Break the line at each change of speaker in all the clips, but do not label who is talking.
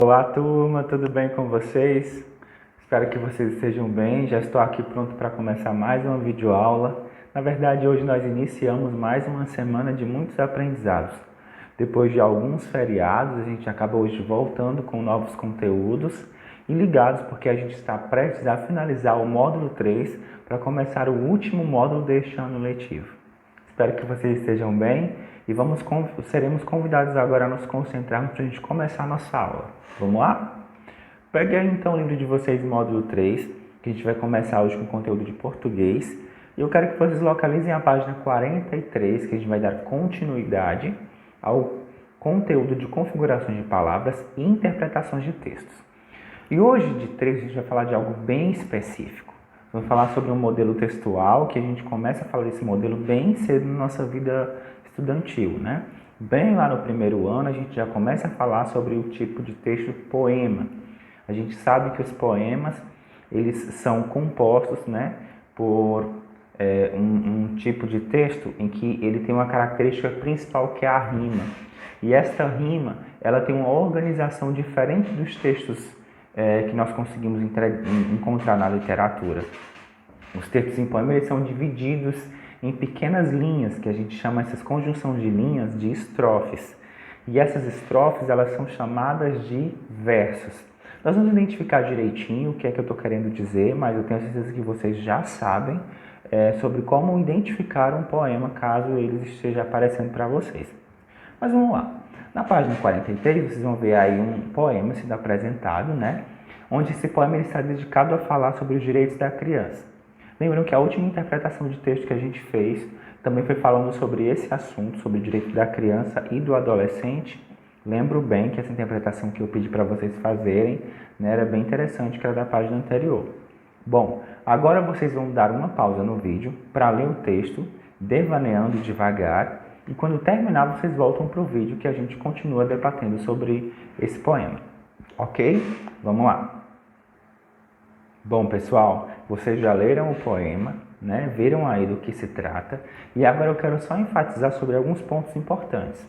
Olá, turma, tudo bem com vocês? Espero que vocês estejam bem. Já estou aqui pronto para começar mais uma videoaula. Na verdade, hoje nós iniciamos mais uma semana de muitos aprendizados. Depois de alguns feriados, a gente acaba hoje voltando com novos conteúdos e ligados porque a gente está prestes a finalizar o módulo 3 para começar o último módulo deste ano letivo. Espero que vocês estejam bem e seremos convidados agora a nos concentrarmos para a gente começar a nossa aula. Vamos lá? Pegue aí então o livro de vocês, módulo 3, que a gente vai começar hoje com conteúdo de português. E eu quero que vocês localizem a página 43, que a gente vai dar continuidade ao conteúdo de configurações de palavras e interpretações de textos. E hoje, de 3, a gente vai falar de algo bem específico. Vamos falar sobre um modelo textual, que a gente começa a falar desse modelo bem cedo na nossa vida estudantil, né? Bem lá no primeiro ano, a gente já começa a falar sobre o tipo de texto poema. A gente sabe que os poemas, eles são compostos, né, por um tipo de texto em que ele tem uma característica principal, que é a rima. E esta rima, ela tem uma organização diferente dos textos que nós conseguimos encontrar na literatura. Os textos em poema, eles são divididos em pequenas linhas, que a gente chama essas conjunções de linhas de estrofes. E essas estrofes, elas são chamadas de versos. Nós vamos identificar direitinho o que é que eu estou querendo dizer, mas eu tenho certeza que vocês já sabem sobre como identificar um poema, caso ele esteja aparecendo para vocês. Mas vamos lá. Na página 43, vocês vão ver aí um poema sendo apresentado, né? Onde esse poema ele está dedicado a falar sobre os direitos da criança. Lembram que a última interpretação de texto que a gente fez também foi falando sobre esse assunto, sobre o direito da criança e do adolescente. Lembro bem que essa interpretação que eu pedi para vocês fazerem, né, era bem interessante, que era da página anterior. Bom, agora vocês vão dar uma pausa no vídeo para ler o texto, devaneando devagar, e quando terminar vocês voltam para o vídeo que a gente continua debatendo sobre esse poema. Ok? Vamos lá. Bom, pessoal, vocês já leram o poema, né? Viram aí do que se trata, e agora eu quero só enfatizar sobre alguns pontos importantes.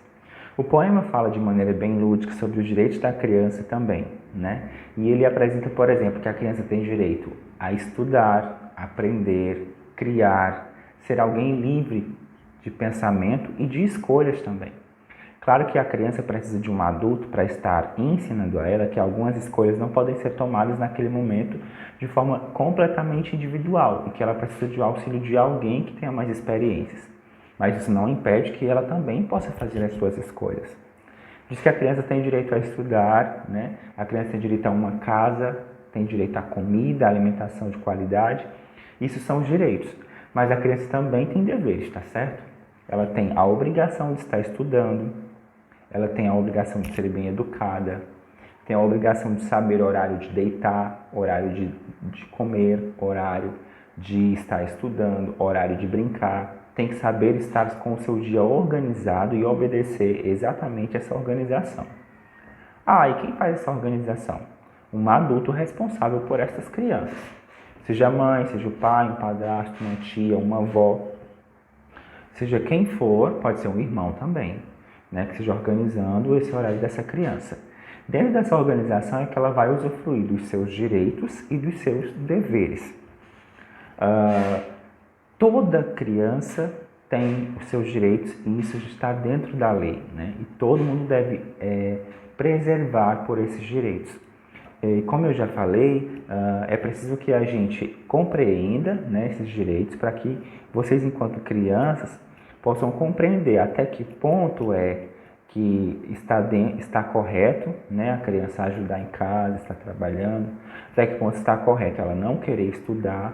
O poema fala de maneira bem lúdica sobre os direitos da criança também, né? E ele apresenta, por exemplo, que a criança tem direito a estudar, aprender, criar, ser alguém livre de pensamento e de escolhas também. Claro que a criança precisa de um adulto para estar ensinando a ela que algumas escolhas não podem ser tomadas naquele momento de forma completamente individual e que ela precisa de auxílio de alguém que tenha mais experiências. Mas isso não impede que ela também possa fazer as suas escolhas. Diz que a criança tem direito a estudar, né? A criança tem direito a uma casa, tem direito a comida, a alimentação de qualidade. Isso são os direitos. Mas a criança também tem deveres, tá certo? Ela tem a obrigação de estar estudando, ela tem a obrigação de ser bem educada, tem a obrigação de saber o horário de deitar, horário de comer, horário de estar estudando, horário de brincar. Tem que saber estar com o seu dia organizado e obedecer exatamente essa organização. E quem faz essa organização? Um adulto responsável por essas crianças. Seja a mãe, seja o pai, um padrasto, uma tia, uma avó. Seja quem for, pode ser um irmão também, né, que esteja organizando esse horário dessa criança. Dentro dessa organização é que ela vai usufruir dos seus direitos e dos seus deveres. Toda criança tem os seus direitos e isso está dentro da lei, né? E todo mundo deve preservar por esses direitos. Como eu já falei, é preciso que a gente compreenda, né, esses direitos para que vocês, enquanto crianças, possam compreender até que ponto é que está correto, né, a criança ajudar em casa, estar trabalhando, até que ponto está correto ela não querer estudar,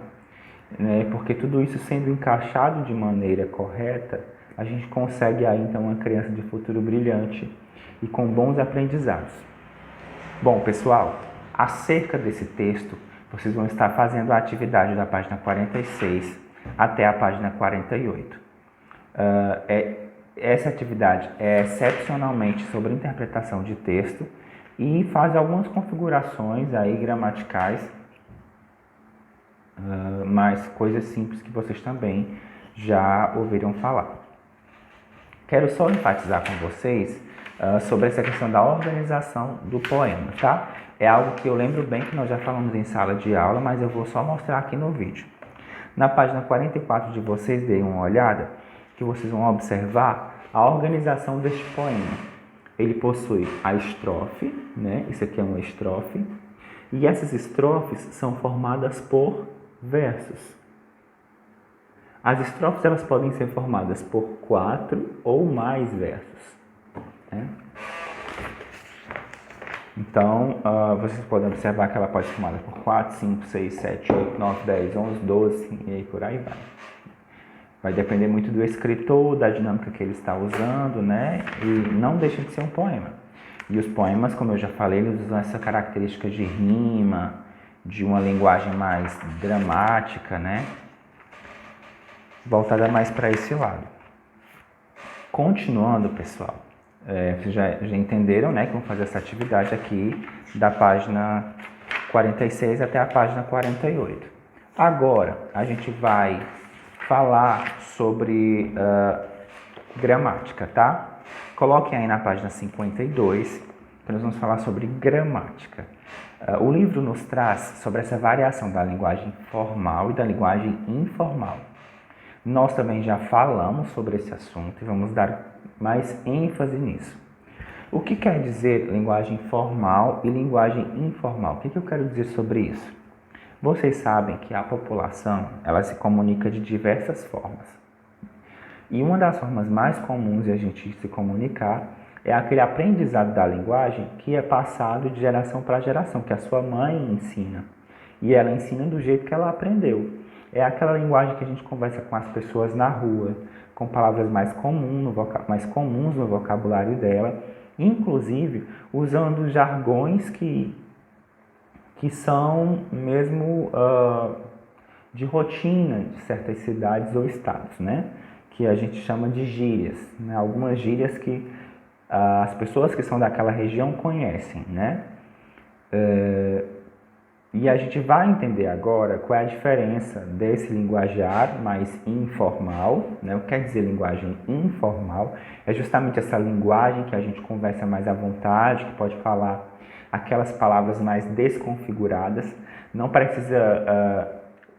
né, porque tudo isso sendo encaixado de maneira correta, a gente consegue aí então uma criança de futuro brilhante e com bons aprendizados. Bom, pessoal, acerca desse texto, vocês vão estar fazendo a atividade da página 46 até a página 48. Essa atividade é excepcionalmente sobre interpretação de texto e faz algumas configurações aí gramaticais, mas coisas simples que vocês também já ouviram falar. Quero só enfatizar com vocês sobre essa questão da organização do poema, tá? É algo que eu lembro bem que nós já falamos em sala de aula, mas eu vou só mostrar aqui no vídeo. Na página 44 de vocês, deem uma olhada, que vocês vão observar a organização deste poema. Ele possui a estrofe, né? Isso aqui é uma estrofe, e essas estrofes são formadas por versos. As estrofes elas podem ser formadas por 4 ou mais versos, né? Então, vocês podem observar que ela pode ser formada por 4, 5, 6, 7, 8, 9, 10, 11, 12 e aí por aí vai. Vai depender muito do escritor, da dinâmica que ele está usando, né? E não deixa de ser um poema. E os poemas, como eu já falei, eles usam essa característica de rima, de uma linguagem mais dramática, né? Voltada mais para esse lado. Continuando, pessoal, vocês já entenderam, né, que vamos fazer essa atividade aqui da página 46 até a página 48. Agora, a gente vai falar sobre gramática, tá? Coloquem aí na página 52, que nós vamos falar sobre gramática. O livro nos traz sobre essa variação da linguagem formal e da linguagem informal. Nós também já falamos sobre esse assunto e vamos dar mais ênfase nisso. O que quer dizer linguagem formal e linguagem informal? O que eu quero dizer sobre isso? Vocês sabem que a população ela se comunica de diversas formas. E uma das formas mais comuns de a gente se comunicar é aquele aprendizado da linguagem que é passado de geração para geração, que a sua mãe ensina. E ela ensina do jeito que ela aprendeu. É aquela linguagem que a gente conversa com as pessoas na rua, com palavras mais comuns no vocabulário dela, inclusive usando jargões que são mesmo de rotina de certas cidades ou estados, né? Que a gente chama de gírias, né? Algumas gírias que as pessoas que são daquela região conhecem, né? E a gente vai entender agora qual é a diferença desse linguajar mais informal, né? O que quer dizer linguagem informal? É justamente essa linguagem que a gente conversa mais à vontade, que pode falar aquelas palavras mais desconfiguradas, não precisa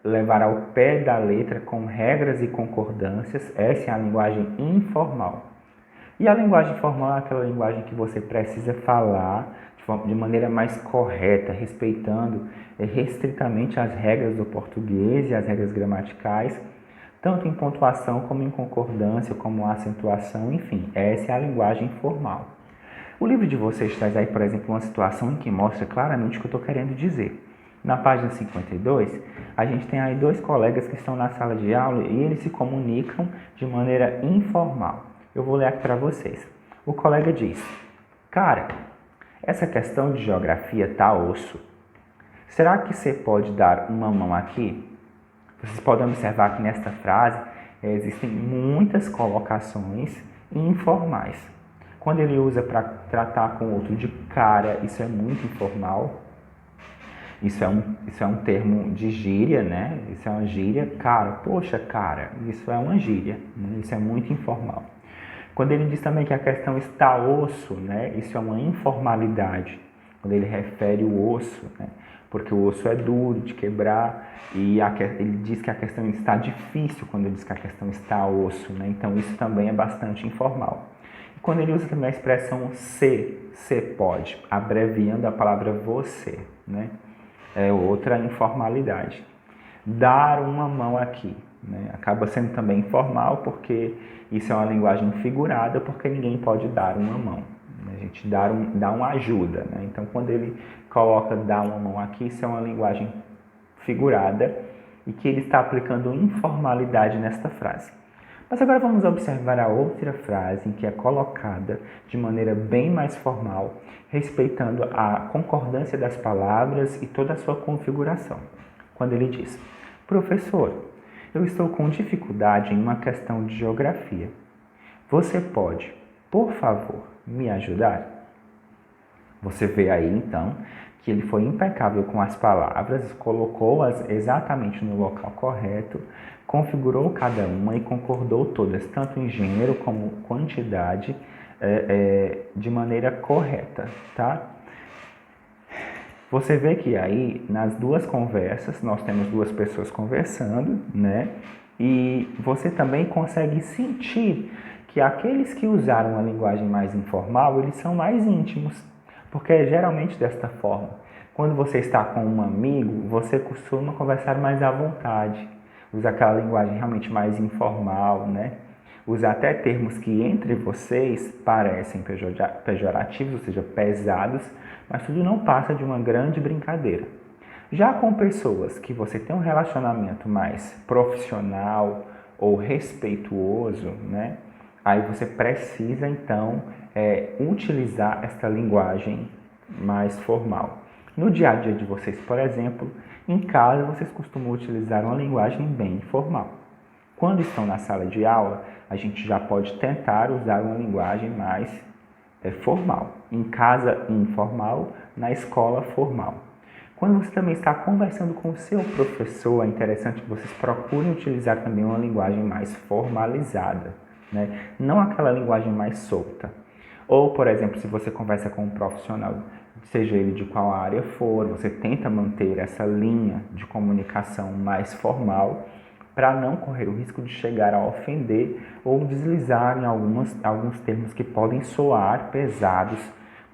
levar ao pé da letra com regras e concordâncias. Essa é a linguagem informal. E a linguagem formal é aquela linguagem que você precisa falar de maneira mais correta, respeitando restritamente as regras do português e as regras gramaticais, tanto em pontuação como em concordância, como acentuação, enfim, essa é a linguagem formal. O livro de vocês traz aí, por exemplo, uma situação em que mostra claramente o que eu estou querendo dizer. Na página 52, a gente tem aí 2 colegas que estão na sala de aula e eles se comunicam de maneira informal. Eu vou ler aqui para vocês. O colega diz: cara, essa questão de geografia tá osso. Será que você pode dar uma mão aqui? Vocês podem observar que nesta frase existem muitas colocações informais. Quando ele usa para tratar com o outro de cara, isso é muito informal. Isso é um termo de gíria, né? Isso é uma gíria. Cara, poxa, cara, isso é uma gíria, né? Isso é muito informal. Quando ele diz também que a questão está osso, né? Isso é uma informalidade. Quando ele refere o osso, né? Porque o osso é duro de quebrar e ele diz que a questão está difícil quando ele diz que a questão está osso, né? Então isso também é bastante informal. E quando ele usa também a expressão se pode, abreviando a palavra você, né? É outra informalidade. Dar uma mão aqui, né? Acaba sendo também informal porque isso é uma linguagem figurada, porque ninguém pode dar uma mão. A gente dá uma ajuda, né? Então, quando ele coloca dar uma mão aqui, isso é uma linguagem figurada e que ele está aplicando informalidade nesta frase. Mas agora vamos observar a outra frase em que é colocada de maneira bem mais formal, respeitando a concordância das palavras e toda a sua configuração. Quando ele diz: professor, eu estou com dificuldade em uma questão de geografia. Você pode, por favor, me ajudar? Você vê aí, então, que ele foi impecável com as palavras, colocou-as exatamente no local correto, configurou cada uma e concordou todas, tanto em gênero como quantidade, de maneira correta, tá? Você vê que aí, nas duas conversas, nós temos duas pessoas conversando, né? E você também consegue sentir que aqueles que usaram a linguagem mais informal, eles são mais íntimos, porque é geralmente desta forma. Quando você está com um amigo, você costuma conversar mais à vontade, usa aquela linguagem realmente mais informal, né? Usa até termos que entre vocês parecem pejorativos, ou seja, pesados, mas tudo não passa de uma grande brincadeira. Já com pessoas que você tem um relacionamento mais profissional ou respeituoso, né? Aí você precisa então utilizar esta linguagem mais formal. No dia a dia de vocês, por exemplo, em casa vocês costumam utilizar uma linguagem bem formal. Quando estão na sala de aula, a gente já pode tentar usar uma linguagem mais formal. Em casa, informal, na escola, formal. Quando você também está conversando com o seu professor, é interessante que vocês procurem utilizar também uma linguagem mais formalizada, né? Não aquela linguagem mais solta. Ou, por exemplo, se você conversa com um profissional, seja ele de qual área for, você tenta manter essa linha de comunicação mais formal, para não correr o risco de chegar a ofender ou deslizar em alguns termos que podem soar pesados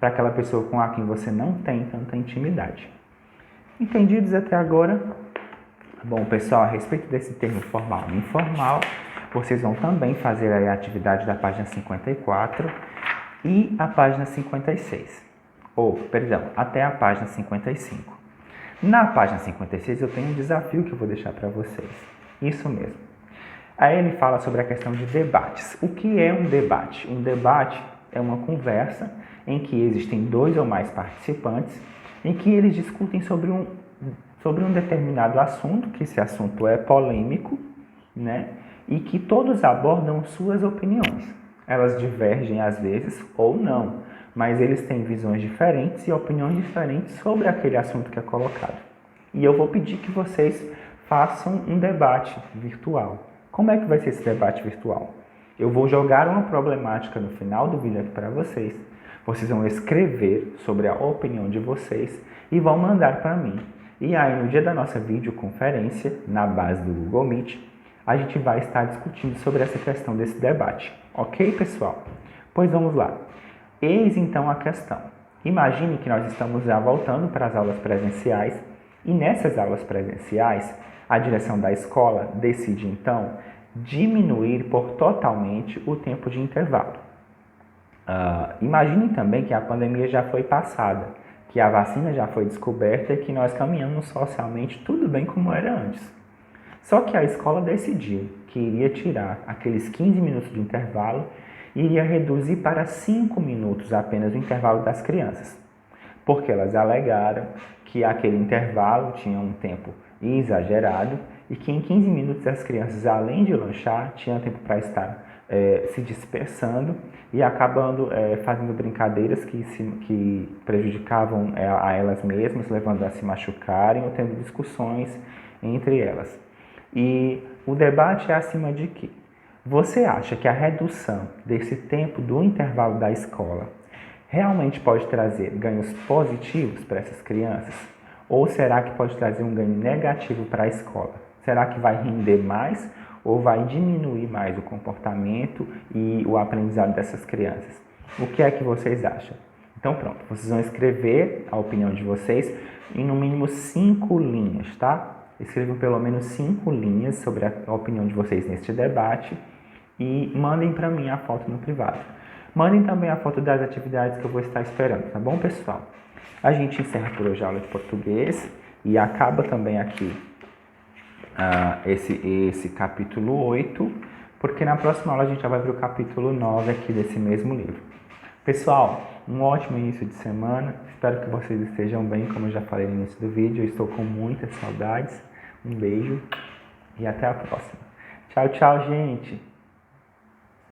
para aquela pessoa com quem você não tem tanta intimidade. Entendidos até agora? Bom, pessoal, a respeito desse termo formal e informal, vocês vão também fazer a atividade da página 54 e a página 56. Até a página 55. Na página 56 eu tenho um desafio que eu vou deixar para vocês. Isso mesmo. Aí ele fala sobre a questão de debates. O que é um debate? Um debate é uma conversa em que existem dois ou mais participantes, em que eles discutem sobre um determinado assunto, que esse assunto é polêmico, né? E que todos abordam suas opiniões. Elas divergem às vezes ou não, mas eles têm visões diferentes e opiniões diferentes sobre aquele assunto que é colocado. E eu vou pedir que vocês façam um debate virtual. Como é que vai ser esse debate virtual? Eu vou jogar uma problemática no final do vídeo aqui para vocês. Vocês vão escrever sobre a opinião de vocês e vão mandar para mim. E aí, no dia da nossa videoconferência, na base do Google Meet, a gente vai estar discutindo sobre essa questão desse debate. Ok, pessoal? Pois vamos lá. Eis então a questão. Imagine que nós estamos já voltando para as aulas presenciais e nessas aulas presenciais, a direção da escola decide, então, diminuir por totalmente o tempo de intervalo. Imagine também que a pandemia já foi passada, que a vacina já foi descoberta e que nós caminhamos socialmente tudo bem como era antes. Só que a escola decidiu que iria tirar aqueles 15 minutos de intervalo e iria reduzir para 5 minutos apenas o intervalo das crianças, porque elas alegaram que aquele intervalo tinha um tempo exagerado e que em 15 minutos as crianças, além de lanchar, tinham tempo para estar se dispersando e acabando fazendo brincadeiras que prejudicavam a elas mesmas, levando a se machucarem ou tendo discussões entre elas. E o debate é acima de quê? Você acha que a redução desse tempo do intervalo da escola realmente pode trazer ganhos positivos para essas crianças? Ou será que pode trazer um ganho negativo para a escola? Será que vai render mais ou vai diminuir mais o comportamento e o aprendizado dessas crianças? O que é que vocês acham? Então pronto, vocês vão escrever a opinião de vocês em no mínimo 5 linhas, tá? Escrevam pelo menos 5 linhas sobre a opinião de vocês neste debate e mandem para mim a foto no privado. Mandem também a foto das atividades que eu vou estar esperando, tá bom, pessoal? A gente encerra por hoje a aula de português e acaba também aqui esse capítulo 8, porque na próxima aula a gente já vai ver o capítulo 9 aqui desse mesmo livro. Pessoal, um ótimo início de semana, espero que vocês estejam bem, como eu já falei no início do vídeo, eu estou com muitas saudades, um beijo e até a próxima. Tchau, tchau, gente!